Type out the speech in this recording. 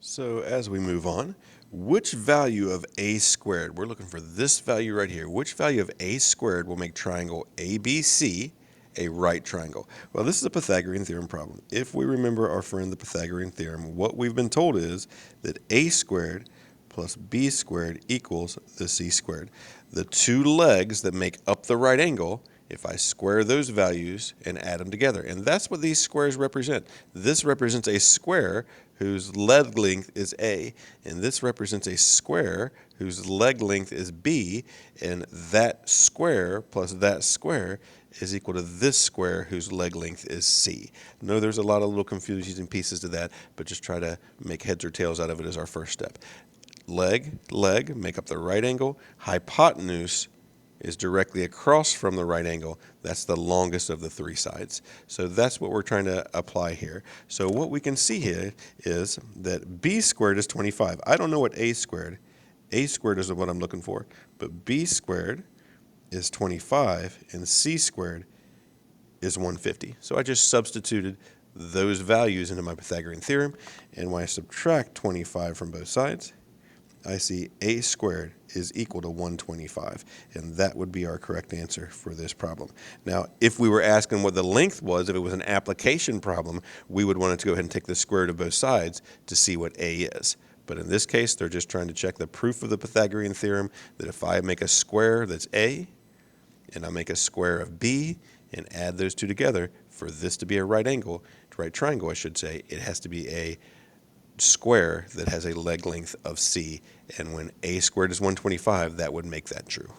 So as we move on, which value of a squared, we're looking for this value right here, which value of a squared will make triangle ABC a right triangle? Well, this is a Pythagorean theorem problem. If we remember our friend the Pythagorean theorem, what we've been told is that a squared plus b squared equals the c squared. The two legs that make up the right angle, if I square those values and add them together. And that's what these squares represent. This represents a square whose leg length is A, and this represents a square whose leg length is B, and that square plus that square is equal to this square whose leg length is C. No, there's a lot of little confusing pieces to that, but just try to make heads or tails out of it as our first step. Leg, make up the right angle. Hypotenuse is directly across from the right angle. That's the longest of the three sides. So that's what we're trying to apply here. So what we can see here is that b squared is 25. I don't know what a squared is what I'm looking for, but b squared is 25 and c squared is 150. So I just substituted those values into my Pythagorean theorem, and when I subtract 25 from both sides, I see a squared is equal to 125, and that would be our correct answer for this problem. Now, if we were asking what the length was, if it was an application problem, we would want to go ahead and take the square root of both sides to see what a is. But in this case, they're just trying to check the proof of the Pythagorean theorem that if I make a square that's a, and I make a square of b, and add those two together, for this to be a right triangle, I should say, it has to be a square that has a leg length of c, and when a squared is 125, that would make that true.